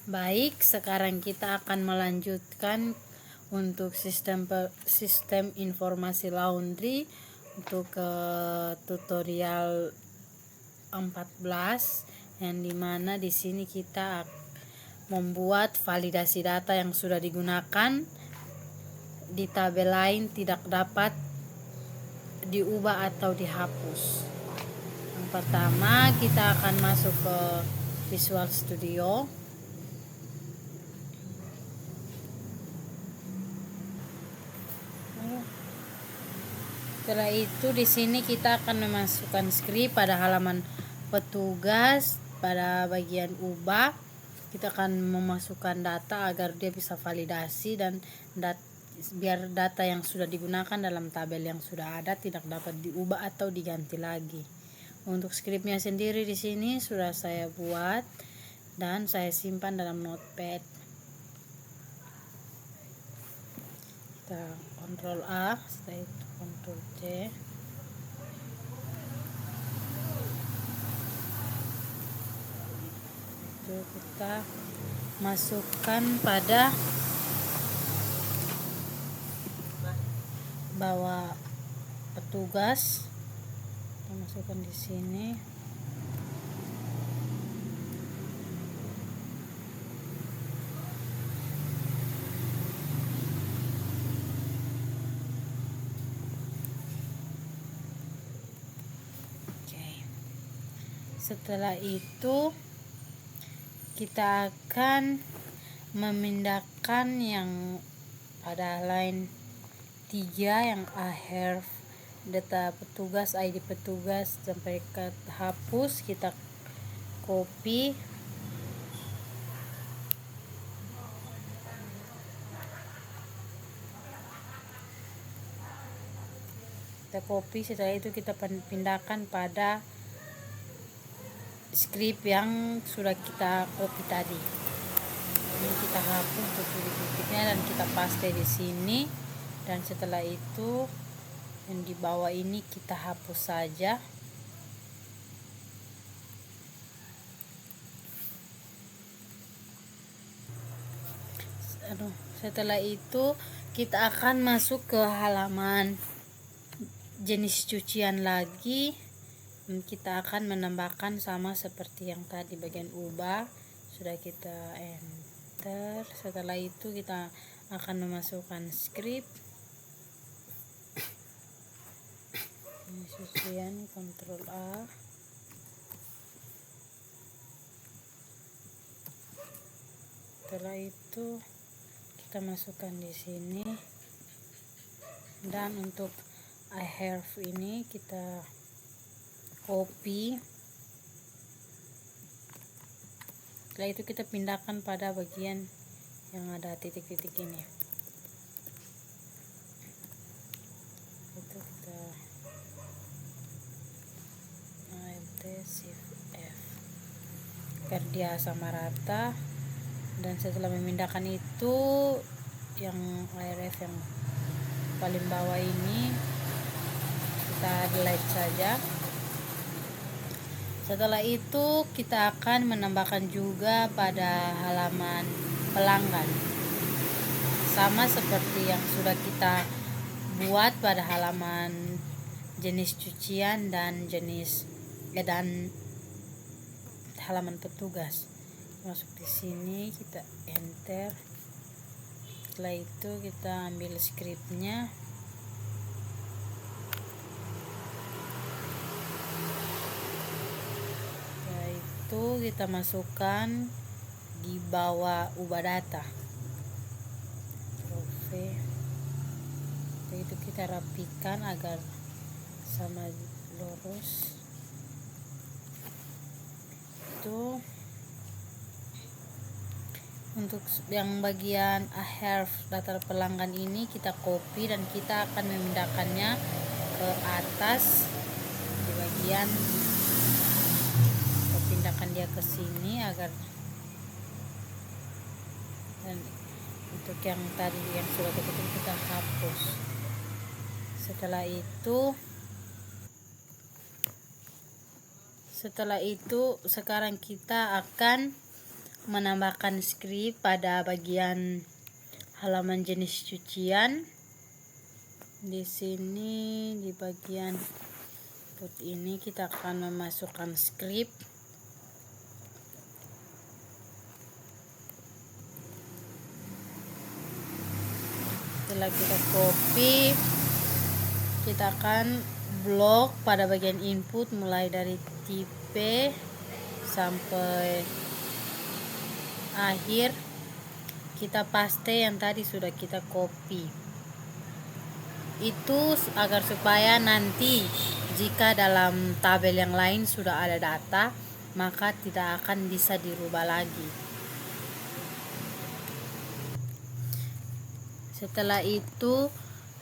Baik, sekarang kita akan melanjutkan untuk sistem informasi laundry untuk tutorial 14, yang dimana di sini kita membuat validasi data yang sudah digunakan di tabel lain tidak dapat diubah atau dihapus. Yang pertama, kita akan masuk ke Visual Studio. Setelah itu di sini kita akan memasukkan script pada halaman petugas. Pada bagian ubah kita akan memasukkan data agar dia bisa validasi dan biar data yang sudah digunakan dalam tabel yang sudah ada tidak dapat diubah atau diganti lagi. Untuk scriptnya sendiri di sini sudah saya buat dan saya simpan dalam notepad. Kita Ctrl A, setelah itu Ctrl C. Itu kita masukkan pada bawah petugas. Kita masukkan di sini. Setelah itu kita akan memindahkan yang pada line 3 yang ahref data petugas, ID petugas sampai ke hapus. Kita copy, setelah itu kita pindahkan pada script yang sudah kita copy tadi. Ini kita hapus untuk titik-titiknya dan kita paste di sini, dan setelah itu yang di bawah ini kita hapus saja. Setelah itu kita akan masuk ke halaman jenis cucian lagi. Kita akan menambahkan sama seperti yang tadi bagian ubah, sudah kita enter. Setelah itu kita akan memasukkan script cucian, Ctrl A. Setelah itu kita masukkan di sini, dan untuk ahref ini kita copy. Setelah itu kita pindahkan pada bagian yang ada titik-titik ini. Itu kita Alt Shift F agar dia sama rata. Dan setelah memindahkan itu, yang ahref yang paling bawah ini kita delete saja. Setelah itu kita akan menambahkan juga pada halaman pelanggan, sama seperti yang sudah kita buat pada halaman jenis cucian dan halaman petugas. Masuk di sini, kita enter. Setelah itu kita ambil scriptnya, kita masukkan di bawah ubah data. Itu kita rapikan agar sama lurus. Itu untuk yang bagian ahref data pelanggan ini kita copy dan kita akan memindahkannya ke atas di bagian, pindahkan dia ke sini agar, dan untuk yang tadi yang sudah kita hapus. Setelah itu sekarang kita akan menambahkan script pada bagian halaman jenis cucian. Di sini di bagian input ini kita akan memasukkan script. Setelah kita copy, kita akan blok pada bagian input mulai dari tipe sampai akhir. Kita paste yang tadi sudah kita copy. Itu agar supaya nanti jika dalam tabel yang lain sudah ada data, maka tidak akan bisa dirubah lagi. Setelah itu,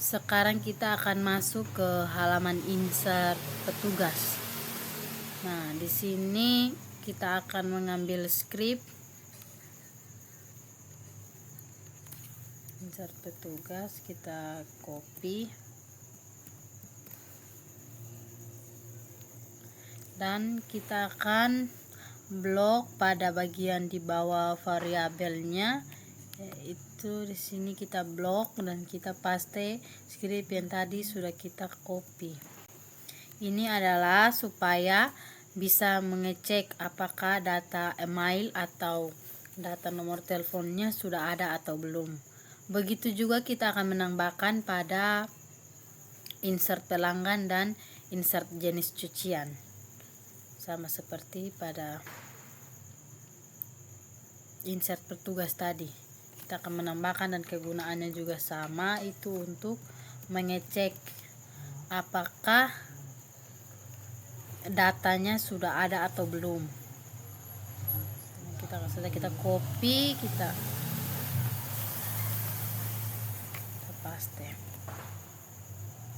sekarang kita akan masuk ke halaman insert petugas. Nah, di sini kita akan mengambil script insert petugas, kita copy dan kita akan blok pada bagian di bawah variabelnya, yaitu di sini kita blok dan kita paste script yang tadi sudah kita copy. Ini adalah supaya bisa mengecek apakah data email atau data nomor teleponnya sudah ada atau belum. Begitu juga kita akan menambahkan pada insert pelanggan dan insert jenis cucian, sama seperti pada insert petugas tadi. Kita akan menambahkan dan kegunaannya juga sama, itu untuk mengecek apakah datanya sudah ada atau belum. Kita copy, kita paste.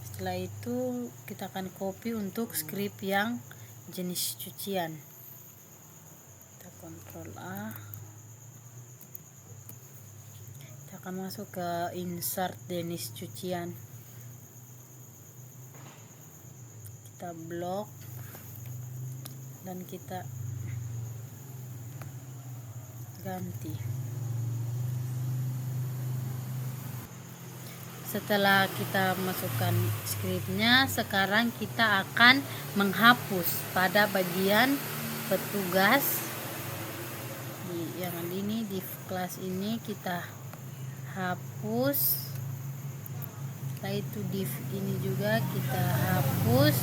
Setelah itu kita akan copy untuk script yang jenis cucian. Kita Ctrl A. Akan masuk ke insert jenis cucian, kita blok dan kita ganti. Setelah kita masukkan scriptnya, sekarang kita akan menghapus pada bagian petugas. Yang ini di kelas ini kita hapus. Setelah itu div ini juga kita hapus.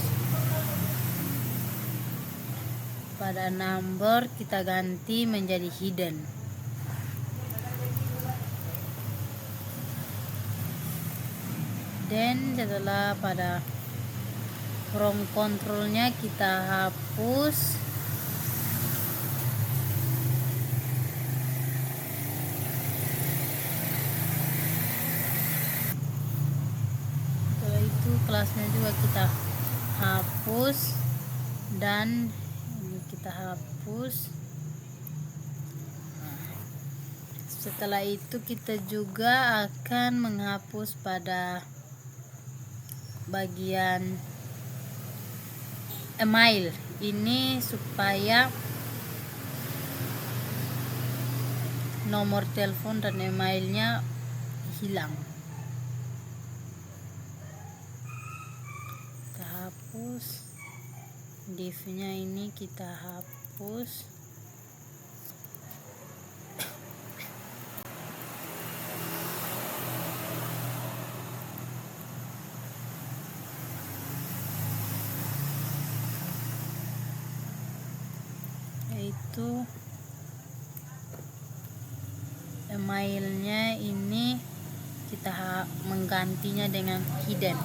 Pada number kita ganti menjadi hidden. Dan setelah pada from controlnya kita hapus. Kelasnya juga kita hapus dan ini kita hapus. Setelah itu kita juga akan menghapus pada bagian email ini supaya nomor telepon dan emailnya hilang. Hapus div-nya ini, kita hapus. Yaitu emailnya ini kita menggantinya dengan hidden.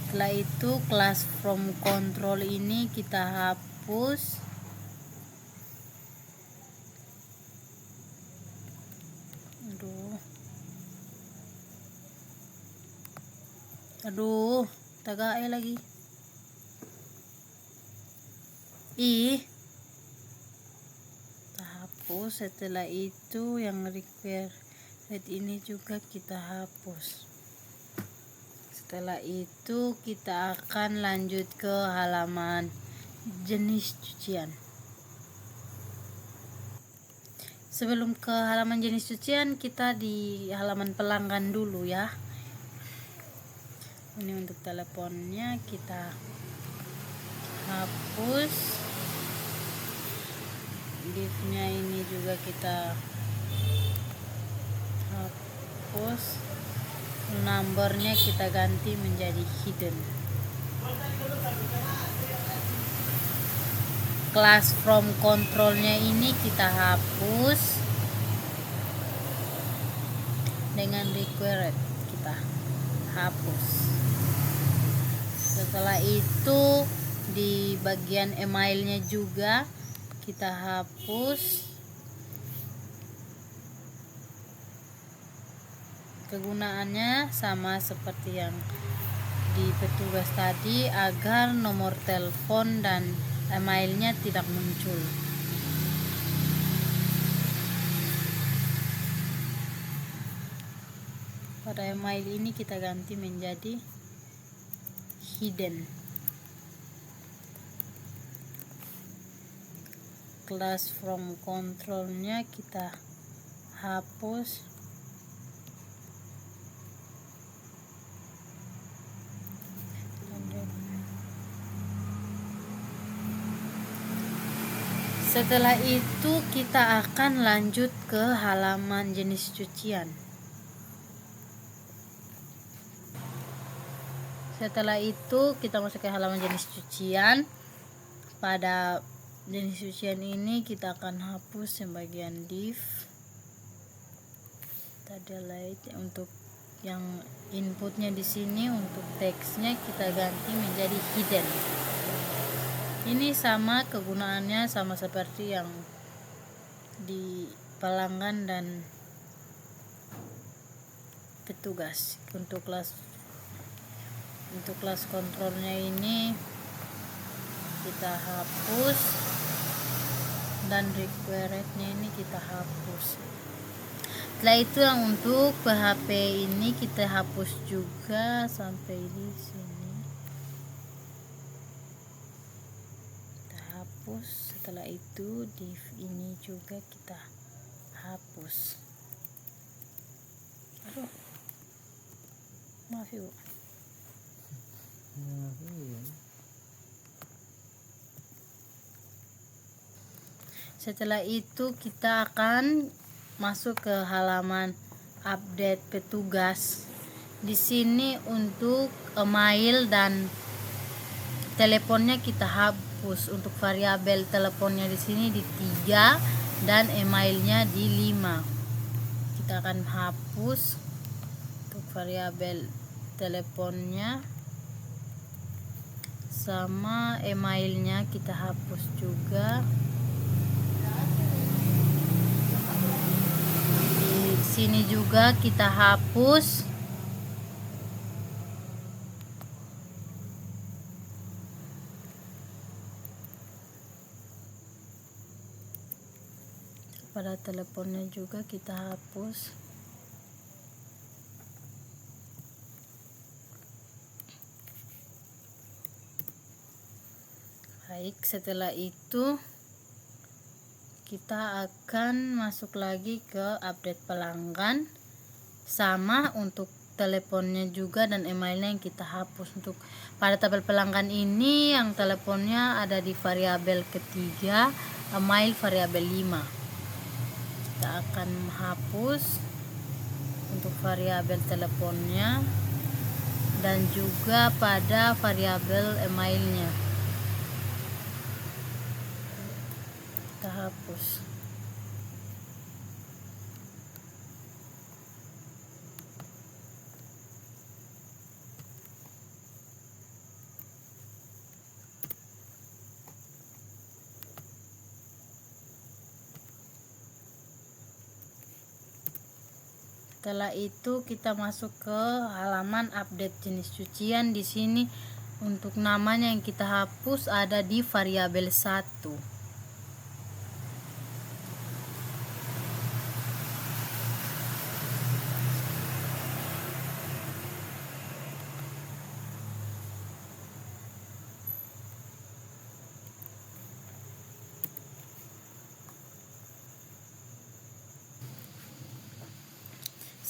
Setelah itu kelas from control ini kita hapus. Aduh, tagae lagi. Kita hapus. Setelah itu yang require ini juga kita hapus. Setelah itu kita akan lanjut ke halaman jenis cucian. Sebelum ke halaman jenis cucian, kita di halaman pelanggan dulu ya. Ini untuk teleponnya kita hapus, div-nya ini juga kita hapus, nomornya kita ganti menjadi hidden. Class from controlnya ini kita hapus dengan required, kita hapus. Setelah itu di bagian emailnya juga kita hapus. Kegunaannya sama seperti yang di petugas tadi, agar nomor telepon dan emailnya tidak muncul. Pada email ini kita ganti menjadi hidden. Class from controlnya kita hapus. Setelah itu kita akan lanjut ke halaman jenis cucian. Setelah itu kita masuk ke halaman jenis cucian. Pada jenis cucian ini kita akan hapus yang bagian div. Kita delete. Untuk yang inputnya di sini, untuk teksnya kita ganti menjadi hidden. Ini sama, kegunaannya sama seperti yang di pelanggan dan petugas. Untuk kelas kontrolnya ini kita hapus, dan requirednya ini kita hapus. Setelah itu yang untuk PHP ini kita hapus juga sampai di sini. Setelah itu div ini juga kita hapus. Aduh, maaf ibu. Setelah itu kita akan masuk ke halaman update petugas. Di sini untuk email dan teleponnya kita hapus. Untuk variabel teleponnya di sini di 3 dan emailnya di 5. Kita akan hapus untuk variabel teleponnya, sama emailnya kita hapus juga. Di sini juga kita hapus. Pada teleponnya juga kita hapus. Baik, setelah itu kita akan masuk lagi ke update pelanggan. Sama untuk teleponnya juga dan emailnya yang kita hapus. Untuk pada tabel pelanggan ini yang teleponnya ada di variabel ketiga, email variabel 5. Kita akan menghapus untuk variabel teleponnya dan juga pada variabel emailnya kita hapus. Setelah itu kita masuk ke halaman update jenis cucian. Di sini untuk namanya yang kita hapus ada di variabel 1.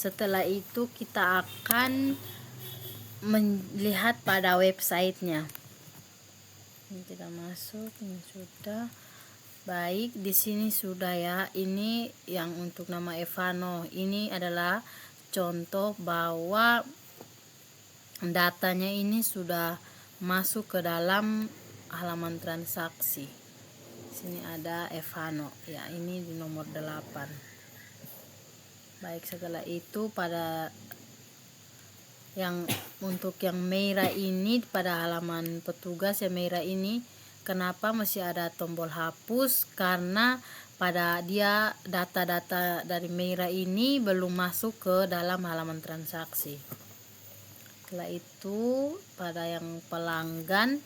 Setelah itu kita akan melihat pada websitenya. Ini kita masuk, ini sudah. Baik, di sini sudah ya. Ini yang untuk nama Evano. Ini adalah contoh bahwa datanya ini sudah masuk ke dalam halaman transaksi. Sini ada Evano. Ya, ini di nomor 8. Baik, setelah itu pada yang untuk yang merah ini, pada halaman petugas yang merah ini, kenapa masih ada tombol hapus? Karena pada dia data-data dari merah ini belum masuk ke dalam halaman transaksi. Setelah itu pada yang pelanggan,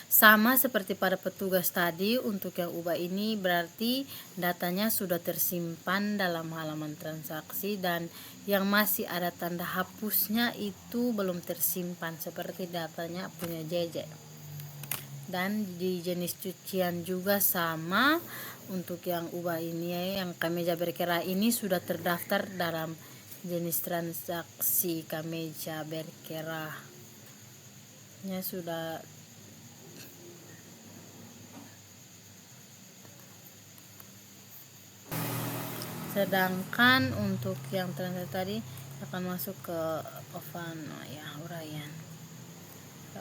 sama seperti pada petugas tadi, untuk yang ubah ini berarti datanya sudah tersimpan dalam halaman transaksi, dan yang masih ada tanda hapusnya itu belum tersimpan seperti datanya punya JJ. Dan di jenis cucian juga sama, untuk yang ubah ini yang kemeja berkerah ini sudah terdaftar dalam jenis transaksi kemeja berkerahnya sudah. Sedangkan untuk yang transaksi tadi akan masuk ke Ovano ya, uraian.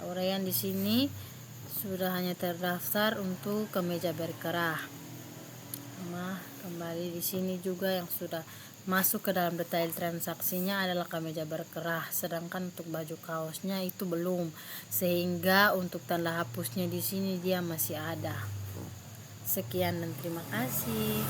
Uraian di sini sudah hanya terdaftar untuk kemeja berkerah. Nah, kembali di sini juga yang sudah masuk ke dalam detail transaksinya adalah kemeja berkerah, sedangkan untuk baju kaosnya itu belum. Sehingga untuk tanda hapusnya di sini dia masih ada. Sekian dan terima kasih.